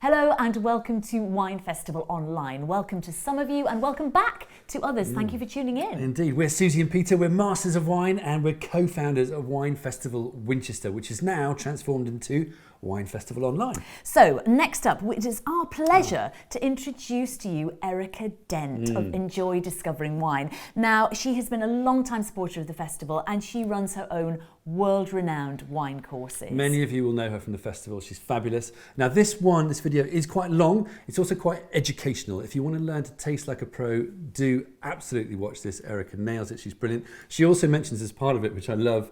Hello and welcome to Wine Festival Online. Welcome to some of you and welcome back to others. Thank you for tuning in. Indeed. We're Susie and Peter, we're masters of wine and we're co-founders of Wine Festival Winchester, which is now transformed into Wine Festival Online. So next up, it is our pleasure to introduce to you Erica Dent of Enjoy Discovering Wine. Now, she has been a long-time supporter of the festival and she runs her own world-renowned wine courses. Many of you will know her from the festival. She's fabulous. Now this video is quite long. It's also quite educational. If you want to learn to taste like a pro, do absolutely watch this. Erica nails it. She's brilliant. She also mentions as part of it, which I love,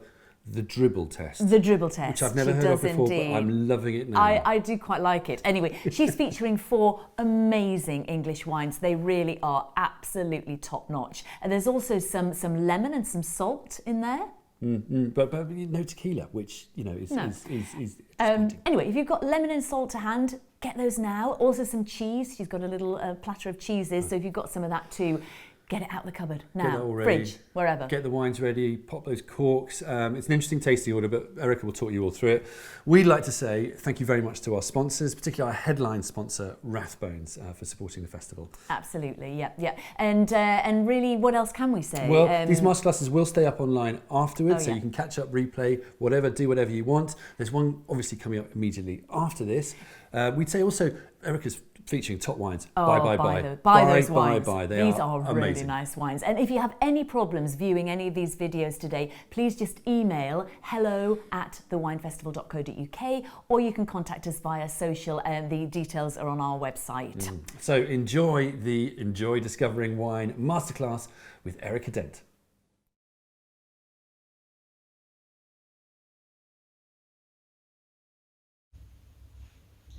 the Dribble Test. The Dribble Test. Which I've never heard of before, but I'm loving it now. I do quite like it. Anyway, she's featuring 4 amazing English wines. They really are absolutely top notch. And there's also some lemon and some salt in there. But no tequila, which is anyway, if you've got lemon and salt to hand, get those now. Also some cheese. She's got a little platter of cheeses, so if you've got some of that too, get it out the cupboard now, fridge, wherever. Get the wines ready, pop those corks. It's an interesting tasting order, but Erica will talk you all through it. We'd like to say thank you very much to our sponsors, particularly our headline sponsor, Rathbones, for supporting the festival. Absolutely, yeah. And really, what else can we say? Well, these masterclasses will stay up online afterwards, so yeah. you can catch up, replay, do whatever you want. There's one obviously coming up immediately after this. We'd say also, Erica's featuring top wines. Buy those wines. These are amazing. Really nice wines. And if you have any problems viewing any of these videos today, please just email hello@thewinefestival.co.uk or you can contact us via social and the details are on our website. So enjoy the Enjoy Discovering Wine Masterclass with Erica Dent.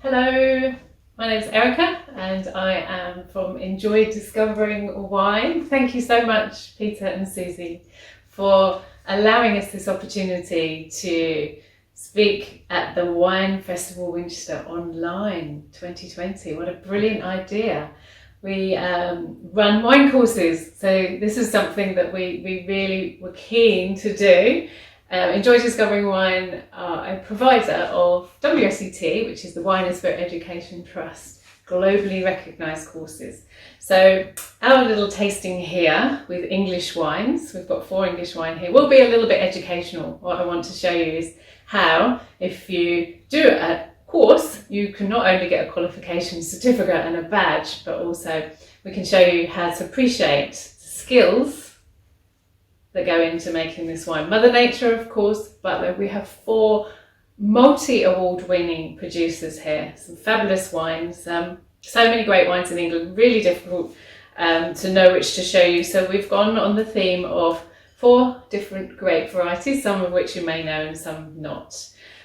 Hello, my name is Erica and I am from Enjoy Discovering Wine. Thank you so much, Peter and Susie, for allowing us this opportunity to speak at the Wine Festival Winchester Online 2020. What a brilliant idea. We run wine courses, so this is something that we really were keen to do. Enjoy Discovering Wine are a provider of WSET, which is the Wine and Spirit Education Trust, globally recognised courses. So our little tasting here with English wines, we've got 4 English wine here, will be a little bit educational. What I want to show you is how, if you do a course, you can not only get a qualification certificate and a badge, but also we can show you how to appreciate the skills that go into making this wine. Mother Nature, of course, but we have 4 multi-award winning producers here. Some fabulous wines, so many great wines in England, really difficult to know which to show you. So we've gone on the theme of 4 different grape varieties, some of which you may know and some not.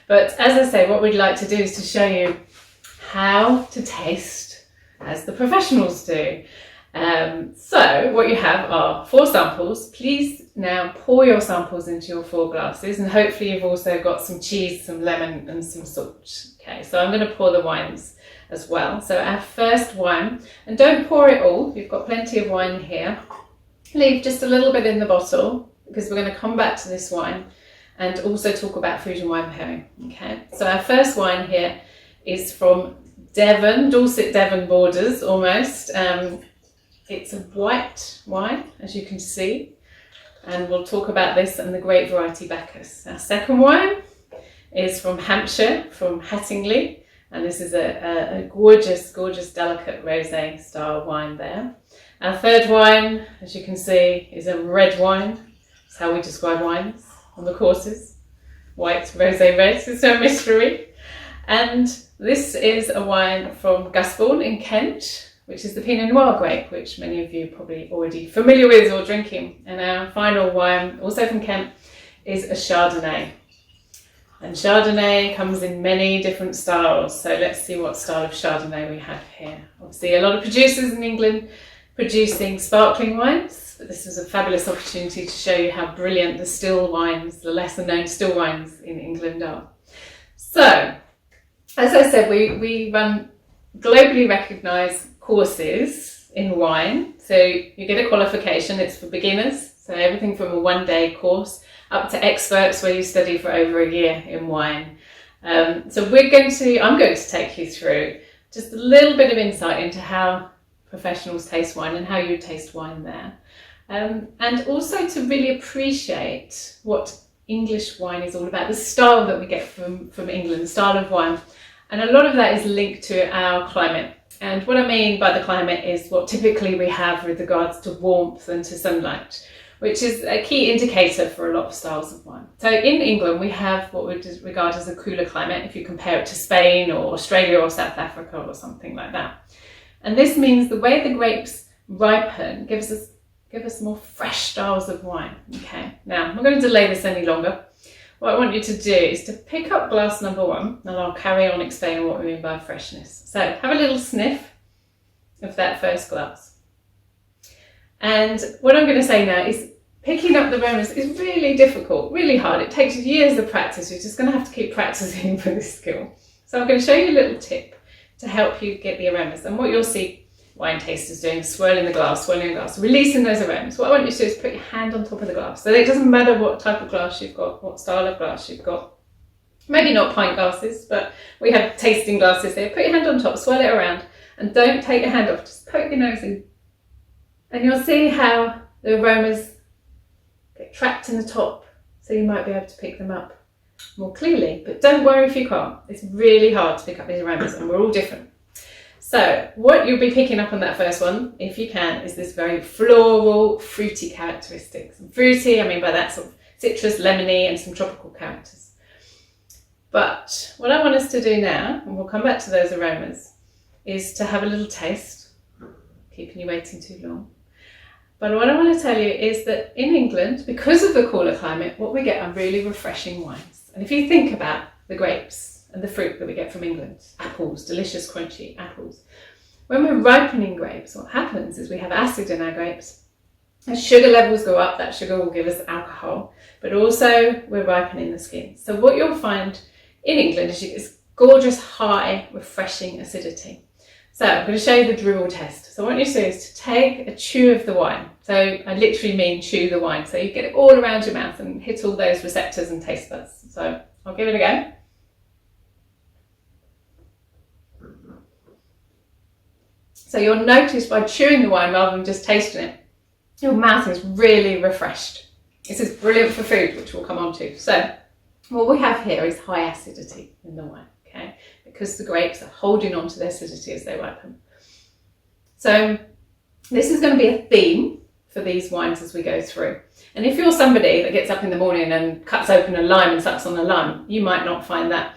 But as I say, what we'd like to do is to show you how to taste as the professionals do. So what you have are 4 samples. Please now pour your samples into your 4 glasses and hopefully you've also got some cheese, some lemon and some salt. Okay, so I'm going to pour the wines as well. So our first wine, and don't pour it all, you've got plenty of wine here. Leave just a little bit in the bottle because we're going to come back to this wine and also talk about food and wine pairing. Okay, so our first wine here is from Devon, Dorset Devon borders almost. It's a white wine, as you can see, and we'll talk about this and the grape variety Bacchus. Our second wine is from Hampshire, from Hattingly, and this is a gorgeous, delicate rosé style wine there. Our third wine, as you can see, is a red wine. That's how we describe wines on the courses. White, rosé, red, it's no mystery. And this is a wine from Gusbourne in Kent, which is the Pinot Noir grape, which many of you are probably already familiar with or drinking. And our final wine, also from Kent, is a Chardonnay. And Chardonnay comes in many different styles. So let's see what style of Chardonnay we have here. Obviously, a lot of producers in England producing sparkling wines, but this is a fabulous opportunity to show you how brilliant the still wines, the lesser known still wines in England are. So, as I said, we run globally recognised courses in wine. So you get a qualification, it's for beginners. So everything from a 1-day course up to experts where you study for over a year in wine. So I'm going to take you through just a little bit of insight into how professionals taste wine and how you taste wine there. And also to really appreciate what English wine is all about, the style that we get from England, the style of wine. And a lot of that is linked to our climate. And what I mean by the climate is what typically we have with regards to warmth and to sunlight, which is a key indicator for a lot of styles of wine. So in England, we have what we regard as a cooler climate, if you compare it to Spain or Australia or South Africa or something like that. And this means the way the grapes ripen give us more fresh styles of wine. Okay, now I'm not going to delay this any longer. What I want you to do is to pick up glass number 1, and I'll carry on explaining what we mean by freshness. So have a little sniff of that first glass. And what I'm going to say now is picking up the aromas is really difficult, really hard. It takes years of practice. You're just going to have to keep practicing for this skill. So I'm going to show you a little tip to help you get the aromas. And what you'll see wine tasters doing is swirling the glass, releasing those aromas. What I want you to do is put your hand on top of the glass. So it doesn't matter what type of glass you've got, what style of glass you've got. Maybe not pint glasses, but we have tasting glasses here. Put your hand on top, swirl it around, and don't take your hand off. Just poke your nose in. And you'll see how the aromas get trapped in the top. So you might be able to pick them up more clearly. But don't worry if you can't. It's really hard to pick up these aromas, and we're all different. So what you'll be picking up on that first one, if you can, is this very floral, fruity characteristics. And fruity, I mean by that sort of citrus, lemony, and some tropical characters. But what I want us to do now, and we'll come back to those aromas, is to have a little taste, keeping you waiting too long. But what I want to tell you is that in England, because of the cooler climate, what we get are really refreshing wines. And if you think about the grapes, and the fruit that we get from England, apples, delicious crunchy apples. When we're ripening grapes, what happens is we have acid in our grapes. As sugar levels go up, that sugar will give us alcohol, but also we're ripening the skin. So what you'll find in England is you get this gorgeous, high, refreshing acidity. So I'm going to show you the Dribble Test. So what you do is to take a chew of the wine. So I literally mean chew the wine. So you get it all around your mouth and hit all those receptors and taste buds. So I'll give it a go. So you'll notice by chewing the wine rather than just tasting it, your mouth is really refreshed. This is brilliant for food, which we'll come on to. So what we have here is high acidity in the wine, okay? Because the grapes are holding on to their acidity as they ripen. So this is going to be a theme for these wines as we go through. And if you're somebody that gets up in the morning and cuts open a lime and sucks on a lime, you might not find that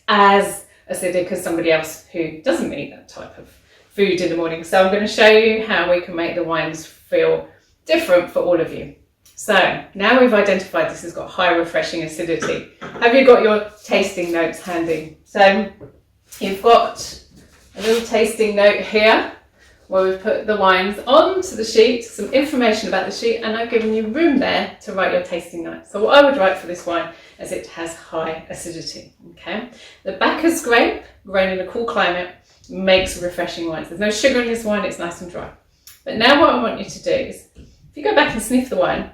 as acidic as somebody else who doesn't eat that type of food in the morning. So I'm going to show you how we can make the wines feel different for all of you. So now we've identified this has got high refreshing acidity. Have you got your tasting notes handy? So you've got a little tasting note here where we've put the wines onto the sheet, some information about the sheet, and I've given you room there to write your tasting notes. So what I would write for this wine is it has high acidity. Okay, the Bacchus grape, grown in a cool climate, makes refreshing wines. There's no sugar in this wine, it's nice and dry. But now what I want you to do is, if you go back and sniff the wine,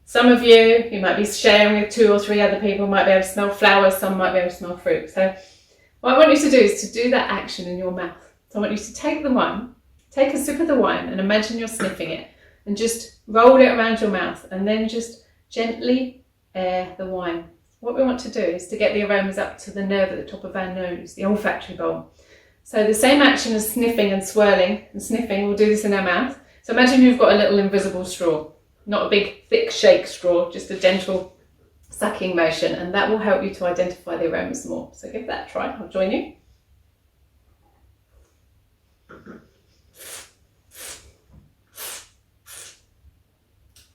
some of you might be sharing with 2 or 3 other people, might be able to smell flowers, some might be able to smell fruit. So what I want you to do is to do that action in your mouth. So I want you to take the wine, take a sip of the wine and imagine you're sniffing it and just roll it around your mouth and then just gently air the wine. What we want to do is to get the aromas up to the nerve at the top of our nose, the olfactory bulb. So the same action as sniffing and swirling and sniffing, we'll do this in our mouth. So imagine you've got a little invisible straw, not a big thick shake straw, just a gentle sucking motion, and that will help you to identify the aromas more. So give that a try, I'll join you.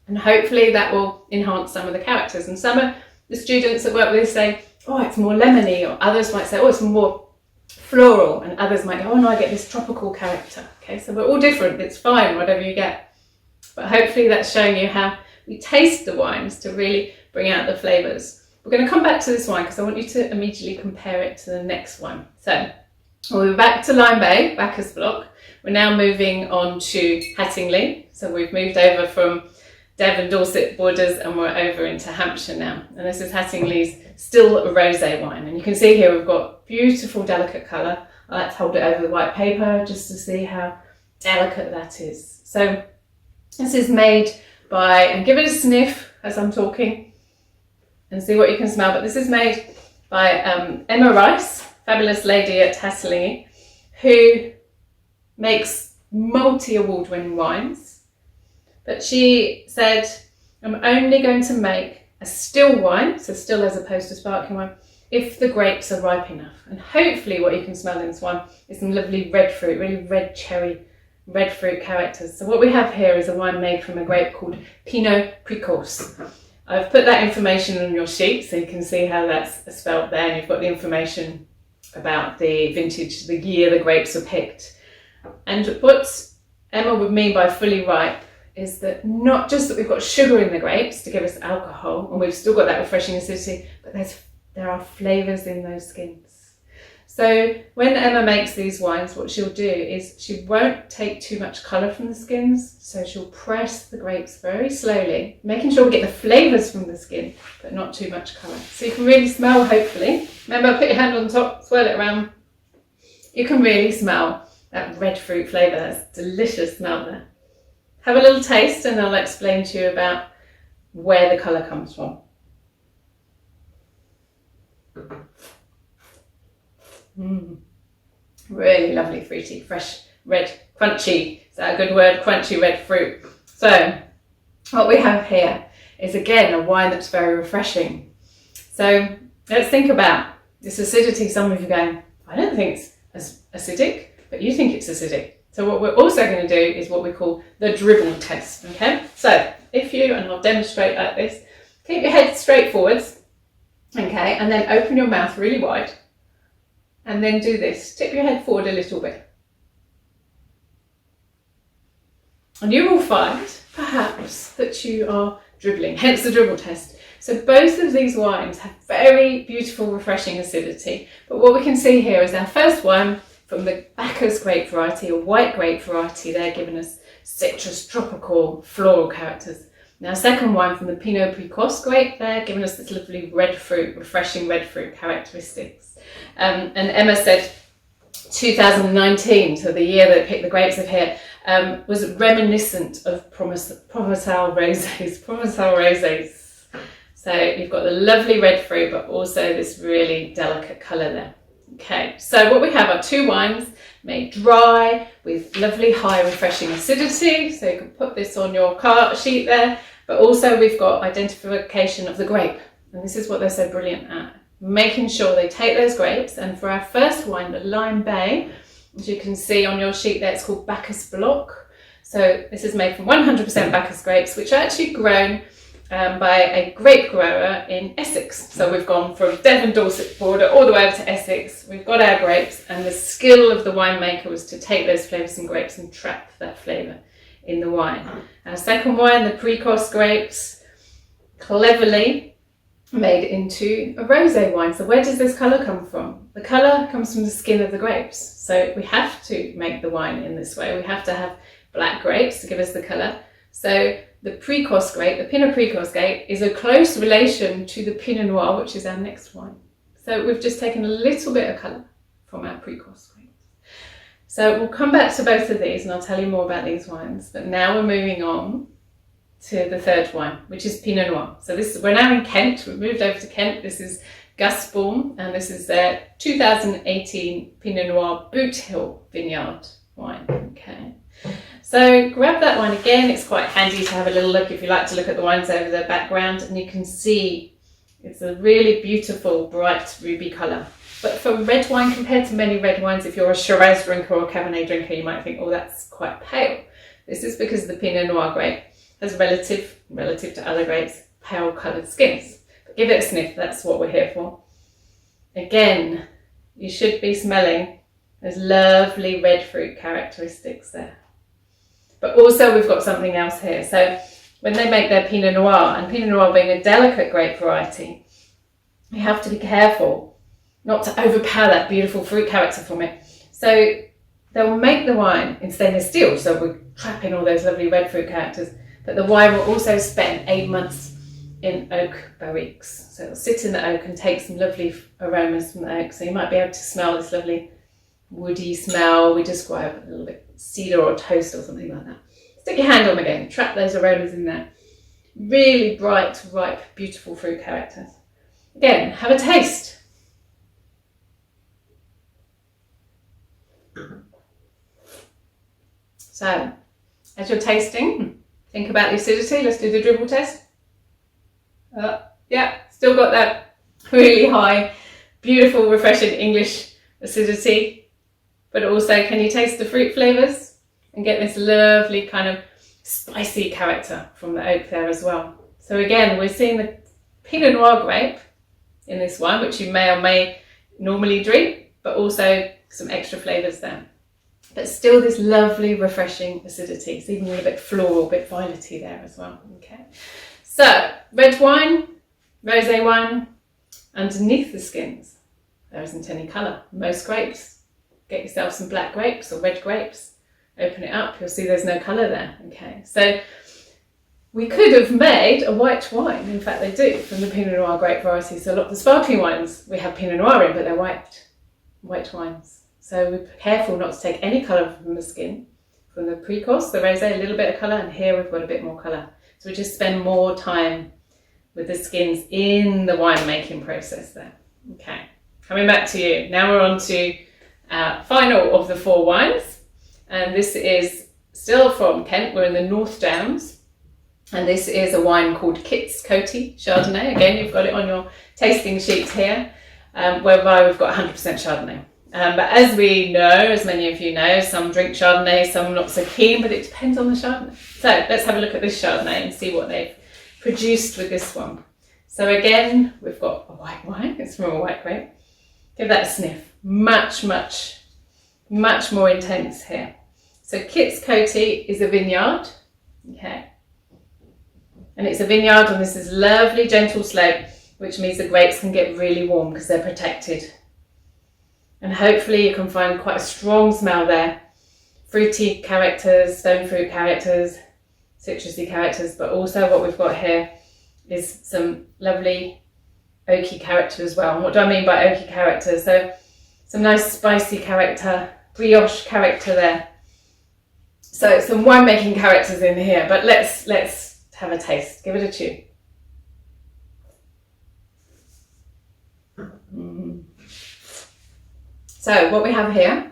And hopefully that will enhance some of the characters. And some of the students that work with this say, oh, it's more lemony, or others might say, oh, it's more floral, and others might go, oh no, I get this tropical character. Okay, so we're all different, it's fine, whatever you get. But hopefully that's showing you how we taste the wines to really bring out the flavours. We're going to come back to this wine because I want you to immediately compare it to the next one. So we're back to Lime Bay, Bacchus block. We're now moving on to Hattingly. So we've moved over from Devon, Dorset borders and we're over into Hampshire now. And this is Hattingly's still a rosé wine. And you can see here we've got beautiful delicate colour, I like to hold it over the white paper just to see how delicate that is. So this is made by, and give it a sniff as I'm talking and see what you can smell, but this is made by Emma Rice, fabulous lady at Hattingly, who makes multi-award winning wines. But she said, I'm only going to make a still wine, so still as opposed to sparkling wine, if the grapes are ripe enough. And hopefully what you can smell in this one is some lovely red fruit, really red cherry, red fruit characters. So what we have here is a wine made from a grape called Pinot Précoce. I've put that information on your sheet so you can see how that's spelled there, and you've got the information about the vintage, the year the grapes were picked. And what Emma would mean by fully ripe is that not just that we've got sugar in the grapes to give us alcohol, and we've still got that refreshing acidity, but there are flavours in those skins. So when Emma makes these wines, what she'll do is she won't take too much colour from the skins, so she'll press the grapes very slowly, making sure we get the flavours from the skin, but not too much colour. So you can really smell, hopefully. Remember, put your hand on top, swirl it around. You can really smell that red fruit flavour. That's delicious smell there. Have a little taste and I'll explain to you about where the colour comes from. Really lovely, fruity, fresh, red, crunchy. Is that a good word? Crunchy red fruit. So what we have here is again a wine that's very refreshing. So let's think about this acidity. Some of you are going, I don't think it's acidic, but you think it's acidic. So what we're also going to do is what we call the dribble test. Okay, so if you, and I'll demonstrate like this, keep your head straight forwards, okay, and then open your mouth really wide. And then do this, tip your head forward a little bit. And you will find, perhaps, that you are dribbling, hence the dribble test. So both of these wines have very beautiful, refreshing acidity. But what we can see here is our first wine from the Bacchus grape variety, a white grape variety. They're giving us citrus, tropical, floral characters. Now, second wine from the Pinot Précoce grape, they're giving us this lovely red fruit, refreshing red fruit characteristics. And Emma said 2019, so the year that picked the grapes of here, was reminiscent of Provençal rosés. So you've got the lovely red fruit, but also this really delicate colour there. Okay, so what we have are two wines made dry with lovely high refreshing acidity. So you can put this on your cart sheet there, but also we've got identification of the grape. And this is what they're so brilliant at, making sure they take those grapes. And for our first wine, the Lime Bay, as you can see on your sheet there, it's called Bacchus Block. So this is made from 100% Bacchus grapes, which are actually grown by a grape grower in Essex. So we've gone from Devon Dorset border all the way up to Essex. We've got our grapes, and the skill of the winemaker was to take those flavours in grapes and trap that flavour in the wine. Our second wine, the Précoce grapes, cleverly made into a rosé wine. So where does this colour come from? The colour comes from the skin of the grapes. So we have to make the wine in this way. We have to have black grapes to give us the colour. So the Précoce grape, the Pinot Précoce grape, is a close relation to the Pinot Noir, which is our next wine. So we've just taken a little bit of colour from our Précoce grape. So we'll come back to both of these and I'll tell you more about these wines. But now we're moving on to the third wine, which is Pinot Noir. So we're now in Kent. We've moved over to Kent. This is Gusbourne, and this is their 2018 Pinot Noir Boot Hill Vineyard wine. Okay. So grab that one again. It's quite handy to have a little look if you like to look at the wines over the background, and you can see it's a really beautiful bright ruby colour. But for red wine, compared to many red wines, if you're a Shiraz drinker or a Cabernet drinker, you might think, oh, that's quite pale. This is because the Pinot Noir grape has relative to other grapes, pale coloured skins. But give it a sniff, that's what we're here for. Again, you should be smelling those lovely red fruit characteristics there. But also we've got something else here. So when they make their Pinot Noir, and Pinot Noir being a delicate grape variety, you have to be careful not to overpower that beautiful fruit character from it. So they'll make the wine in stainless steel, so we're trapping all those lovely red fruit characters, but the wine will also spend 8 months in oak barriques. So it'll sit in the oak and take some lovely aromas from the oak. So you might be able to smell this lovely woody smell. We describe a little bit cedar or toast or something like that. Stick your hand on again, trap those aromas in there. Really bright, ripe, beautiful fruit characters. Again, have a taste. So, as you're tasting, think about the acidity. Let's do the dribble test. Yeah, still got that really high, beautiful, refreshing English acidity. But also, can you taste the fruit flavours? And get this lovely kind of spicy character from the oak there as well. So again, we're seeing the Pinot Noir grape in this one, which you may or may normally drink, but also some extra flavours there. But still this lovely, refreshing acidity. It's even a little bit floral, a bit violety there as well. Okay. So, red wine, rosé wine, underneath the skins, there isn't any colour. Most grapes, get yourself some black grapes or red grapes, open it up, you'll see there's no colour there. Okay, so we could have made a white wine. In fact, they do, from the Pinot Noir grape variety. So a lot of the sparkling wines, we have Pinot Noir in, but they're white wines. So we're careful not to take any colour from the skin. From the pre-course, the rosé, a little bit of colour, and here we've got a bit more colour. So we just spend more time with the skins in the wine making process there. Okay, coming back to you. Now we're on to final of the 4 wines. And this is still from Kent. We're in the North Downs. And this is a wine called Kit's Coty Chardonnay. Again, you've got it on your tasting sheet here, whereby we've got 100% Chardonnay. But as we know, as many of you know, some drink Chardonnay, some not so keen, but it depends on the Chardonnay. So let's have a look at this Chardonnay and see what they've produced with this one. So again, we've got a white wine. It's from a white grape. Give that a sniff. Much more intense here. So Kit's Coty is a vineyard. Okay. And it's a vineyard on this lovely gentle slope, which means the grapes can get really warm because they're protected. And hopefully you can find quite a strong smell there. Fruity characters, stone fruit characters, citrusy characters, but also what we've got here is some lovely oaky character as well. And what do I mean by oaky character? So some nice spicy character, brioche character there. So some winemaking characters in here, but let's have a taste. Give it a chew. So what we have here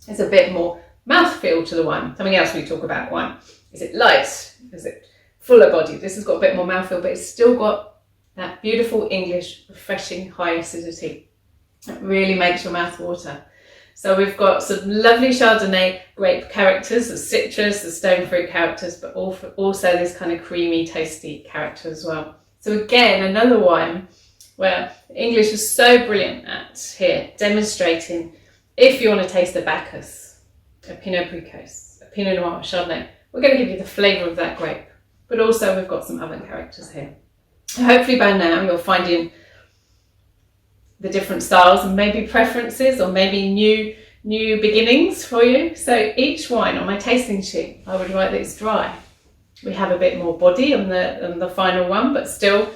is a bit more mouthfeel to the wine. Something else we talk about wine. Is it light? Is it fuller bodied? This has got a bit more mouthfeel, but it's still got that beautiful English, refreshing high acidity. It really makes your mouth water. So we've got some lovely Chardonnay grape characters, the citrus, the stone fruit characters, but also this kind of creamy, tasty character as well. So again, another wine where English was so brilliant at here, demonstrating if you want to taste a Bacchus, a Pinot Precoce, a Pinot Noir, a Chardonnay, we're going to give you the flavour of that grape. But also we've got some other characters here. Hopefully by now you're finding the different styles and maybe preferences or maybe new beginnings for you. So each wine on my tasting sheet, I would write that it's dry. We have a bit more body on the final one, but still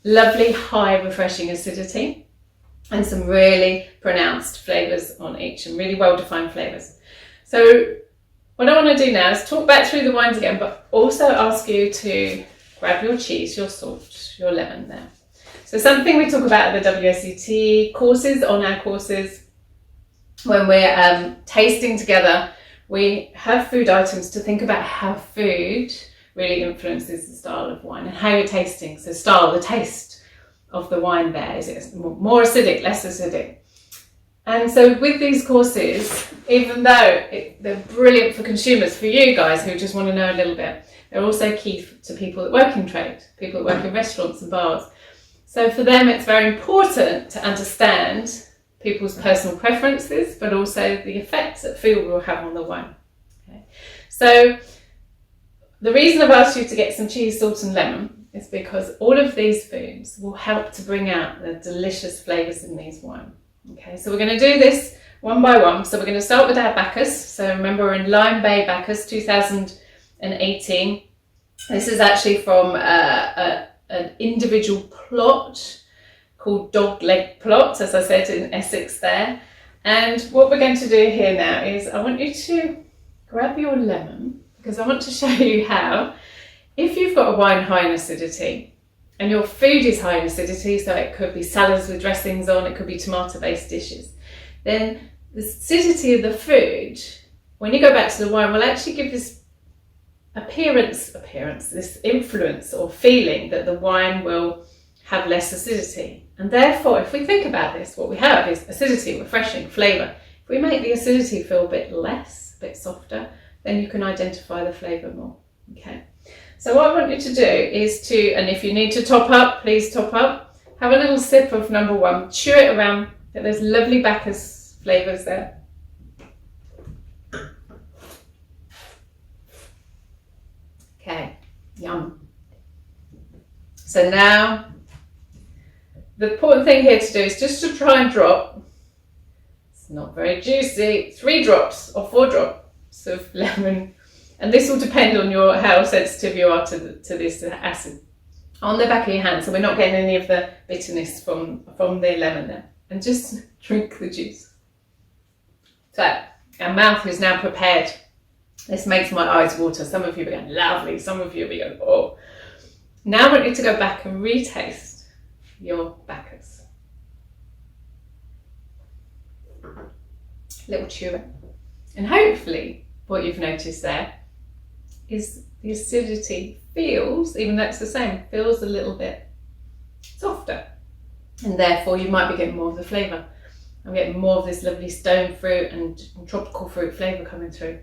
lovely high refreshing acidity and some really pronounced flavours on each and really well defined flavours. So what I want to do now is talk back through the wines again, but also ask you to grab your cheese, your salt, your lemon there. So something we talk about at the WSET courses, on our courses, when we're tasting together, we have food items to think about how food really influences the style of wine and how you're tasting. So style, the taste of the wine there. Is it more acidic, less acidic? And so with these courses, even though they're brilliant for consumers, for you guys who just want to know a little bit, they're also key to people that work in trade, people that work in restaurants and bars. So for them, it's very important to understand people's personal preferences, but also the effects that food will have on the wine. Okay. So the reason I've asked you to get some cheese, salt and lemon is because all of these foods will help to bring out the delicious flavours in these wines. Okay, so we're going to do this one by one. So we're going to start with our Bacchus. So remember, we're in Lime Bay Bacchus 2018. This is actually from an individual plot called Dogleg Plot, as I said, in Essex there. And what we're going to do here now is I want you to grab your lemon, because I want to show you how, if you've got a wine high in acidity and your food is high in acidity, so it could be salads with dressings on, it could be tomato-based dishes, then the acidity of the food, when you go back to the wine, will actually give this appearance, this influence or feeling that the wine will have less acidity. And therefore, if we think about this, what we have is acidity, refreshing, flavour. If we make the acidity feel a bit less, a bit softer, then you can identify the flavour more. Okay. So what I want you to do is to, and if you need to top up, please top up. Have a little sip of number one, chew it around, get those lovely Bacchus flavours there. Okay, yum. So now, the important thing here to do is just to try and drop, it's not very juicy, 3 drops or 4 drops of lemon. And this will depend on how sensitive you are to this acid on the back of your hand. So we're not getting any of the bitterness from the lemon there. And just drink the juice. So our mouth is now prepared. This makes my eyes water. Some of you are going, lovely. Some of you are going, oh. Now I want you to go back and retaste your Bacchus. Little chew. And hopefully what you've noticed there is the acidity feels, even though it's the same, feels a little bit softer. And therefore you might be getting more of the flavour. I'm getting more of this lovely stone fruit and tropical fruit flavour coming through.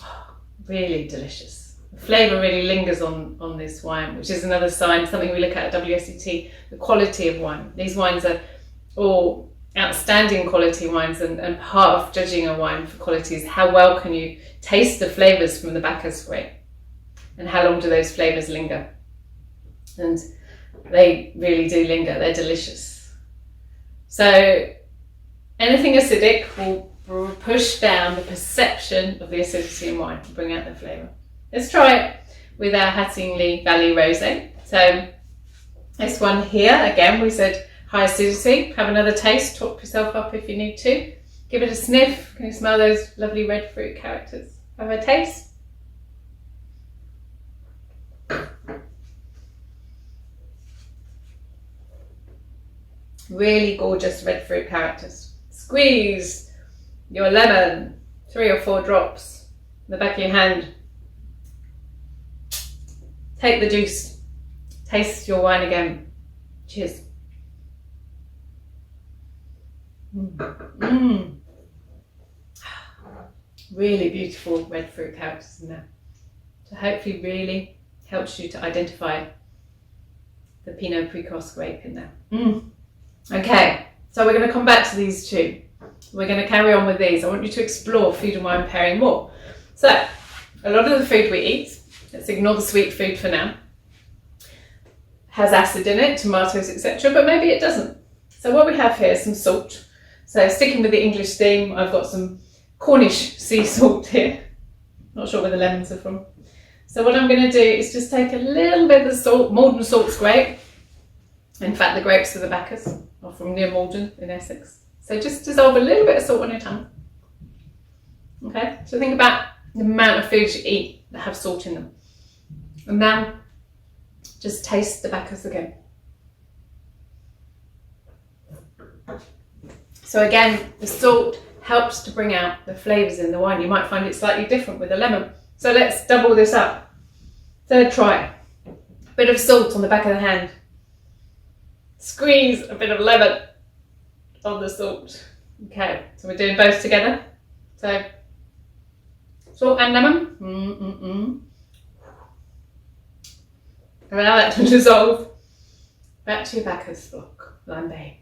Oh, really delicious. The flavour really lingers on this wine, which is another sign, something we look at WSET, the quality of wine. These wines are all outstanding quality wines, and part of judging a wine for quality is how well can you taste the flavours from the Bacchus grape, and how long do those flavours linger. And they really do linger, they're delicious. So anything acidic will push down the perception of the acidity in wine and bring out the flavour. Let's try it with our Hattingly Valley Rosé. So this one here, again, we said high acidity. Have another taste, top yourself up if you need to. Give it a sniff. Can you smell those lovely red fruit characters? Have a taste. Really gorgeous red fruit characters. Squeeze your lemon, 3 or 4 drops in the back of your hand. Take the juice. Taste your wine again. Cheers. Really beautiful red fruit characters in there. So hopefully really helps you to identify the Pinot Precoce grape in there. Okay, so we're going to come back to these two. We're going to carry on with these. I want you to explore food and wine pairing more. So, a lot of the food we eat, let's ignore the sweet food for now, has acid in it, tomatoes, etc., but maybe it doesn't. So what we have here is some salt. So sticking with the English theme, I've got some Cornish sea salt here. Not sure where the lemons are from. So what I'm going to do is just take a little bit of the salt. Maldon salt's great. In fact, the grapes of the Bacchus are from near Maldon in Essex. So just dissolve a little bit of salt on your tongue. Okay, so think about the amount of foods you eat that have salt in them. And now, just taste the Bacchus again. So again, the salt helps to bring out the flavours in the wine. You might find it slightly different with the lemon. So let's double this up. Third try. A bit of salt on the back of the hand. Squeeze a bit of lemon on the salt. Okay, so we're doing both together. So, salt and lemon. Allow that to dissolve. Back to your Bacchus block, lambe.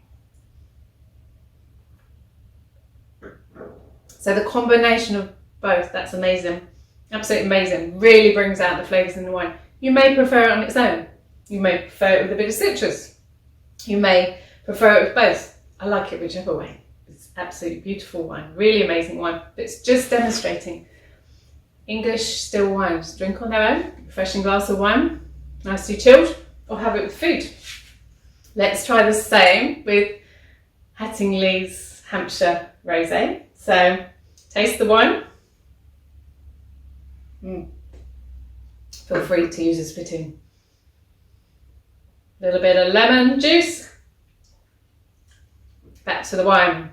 So the combination of both, that's amazing. Absolutely amazing. Really brings out the flavours in the wine. You may prefer it on its own. You may prefer it with a bit of citrus. You may prefer it with both. I like it whichever way. It's absolutely beautiful wine. Really amazing wine. But it's just demonstrating English still wines. Drink on their own. Refreshing glass of wine. Nicely chilled. Or have it with food. Let's try the same with Hattingly's Hampshire rosé. So taste the wine. Feel free to use a spittoon. A little bit of lemon juice. Back to the wine.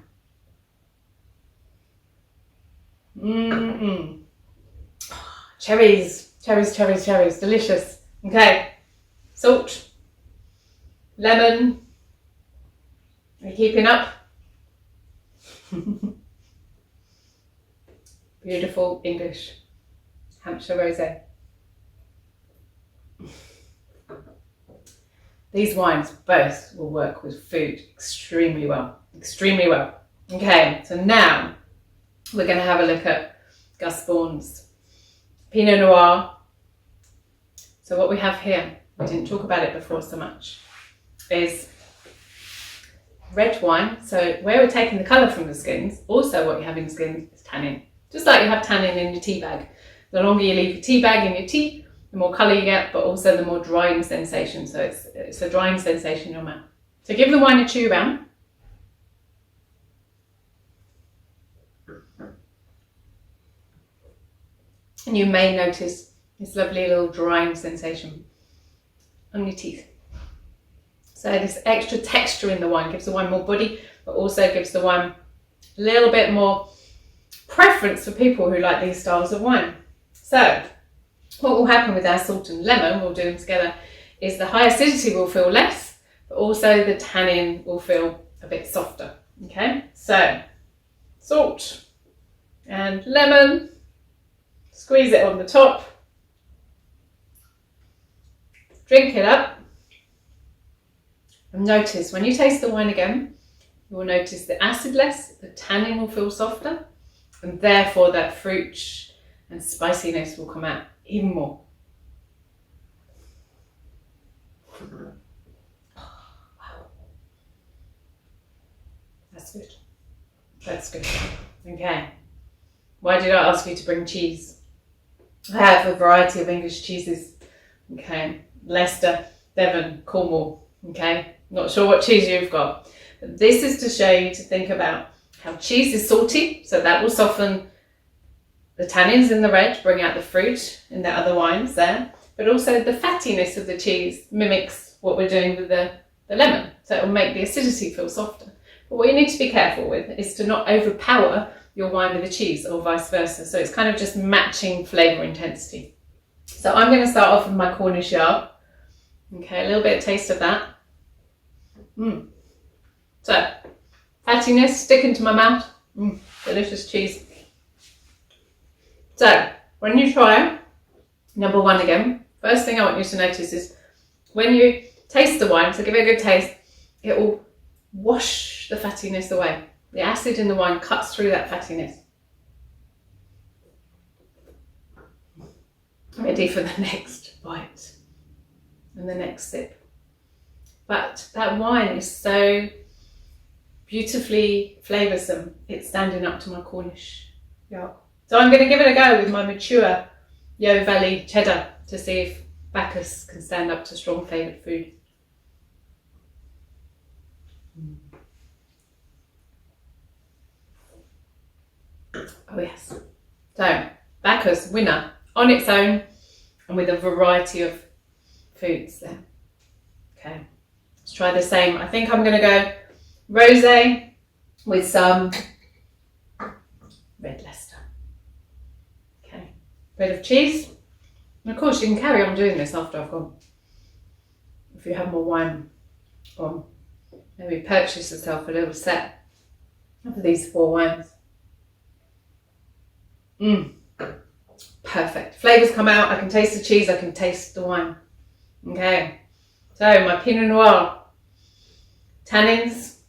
Cherries, delicious. Okay, salt, lemon. Are you keeping up? Beautiful English Hampshire rosé. These wines both will work with food extremely well. Okay, so now we're going to have a look at Gus Bourne's Pinot Noir. So what we have here, we didn't talk about it before so much, is red wine. So where we're taking the colour from the skins, also what you have in skins is tannin. Just like you have tannin in your tea bag. The longer you leave your tea bag in your tea, the more colour you get, but also the more drying sensation. So it's a drying sensation in your mouth. So give the wine a chew around. And you may notice this lovely little drying sensation on your teeth. So this extra texture in the wine gives the wine more body, but also gives the wine a little bit more preference for people who like these styles of wine. So what will happen with our salt and lemon, we'll do them together, is the high acidity will feel less, but also the tannin will feel a bit softer. Okay, so salt and lemon, squeeze it on the top, drink it up, and notice when you taste the wine again, you will notice the acid less, the tannin will feel softer, and therefore that fruit and spiciness will come out even more. Wow. That's good. That's good. Okay. Why did I ask you to bring cheese? I have a variety of English cheeses. Okay. Leicester, Devon, Cornwall. Okay. Not sure what cheese you've got. But this is to show you to think about how cheese is salty, so that will soften the tannins in the red, bring out the fruit in the other wines there, but also the fattiness of the cheese mimics what we're doing with the lemon, so it will make the acidity feel softer. But what you need to be careful with is to not overpower your wine with the cheese or vice versa, so it's kind of just matching flavour intensity. So I'm going to start off with my Cornish yard. Okay, a little bit of taste of that. So, fattiness sticking to my mouth. Delicious cheese. So, when you try number one again, first thing I want you to notice is when you taste the wine, so give it a good taste, it will wash the fattiness away. The acid in the wine cuts through that fattiness. Ready for the next bite and the next sip. But that wine is so beautifully flavoursome, it's standing up to my Cornish yard. So I'm going to give it a go with my mature Yeo Valley cheddar to see if Bacchus can stand up to strong flavoured food. Oh yes. So Bacchus, winner on its own and with a variety of foods there. Okay, let's try the same. I think I'm going to go rosé with some red Leicester. Okay, bit of cheese. And of course you can carry on doing this after I've gone. If you have more wine, or maybe purchase yourself a little set of these 4 wines. Perfect. Flavours come out. I can taste the cheese. I can taste the wine. Okay. So my Pinot Noir. Tannins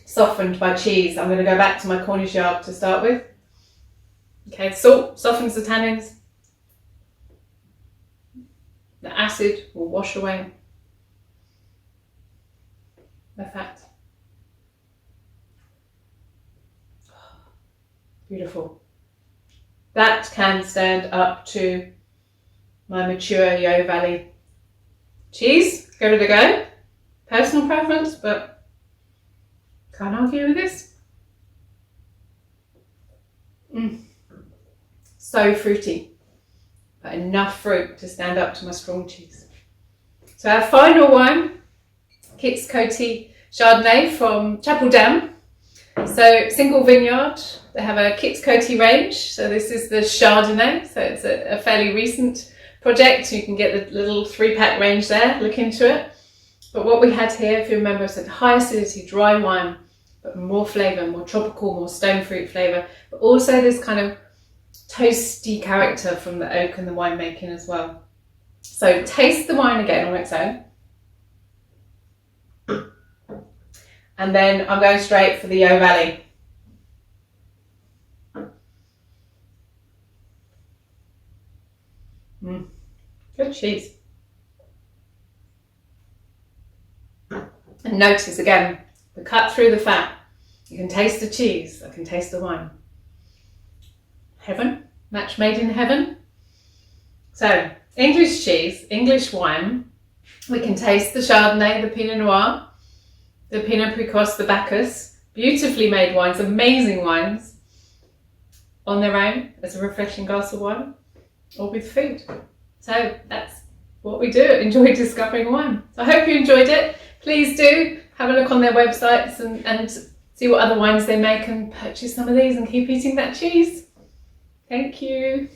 softened by cheese. I'm going to go back to my Cornish yard to start with. Okay. Salt softens the tannins. The acid will wash away the fat. Beautiful. That can stand up to my mature Yeo Valley cheese. Give it a go. Personal preference, but can't argue with this. So fruity, but enough fruit to stand up to my strong cheese. So our final wine, Kit's Coty Chardonnay from Chapel Dam. So single vineyard, they have a Kit's Coty range. So this is the Chardonnay, so it's a fairly recent project. You can get the little 3-pack range there, look into it. But what we had here, if you remember, is a high acidity, dry wine, but more flavour, more tropical, more stone fruit flavour, but also this kind of toasty character from the oak and the winemaking as well. So taste the wine again on its own. And then I'm going straight for the Yeo Valley. Good cheese. And notice again, the cut through the fat. You can taste the cheese, I can taste the wine. Heaven, match made in heaven. So, English cheese, English wine. We can taste the Chardonnay, the Pinot Noir, the Pinot Precoce, the Bacchus. Beautifully made wines, amazing wines. On their own, as a refreshing glass of wine, or with food. So, that's what we do at Enjoy Discovering Wine. So I hope you enjoyed it. Please do have a look on their websites and see what other wines they make and purchase some of these and keep eating that cheese. Thank you.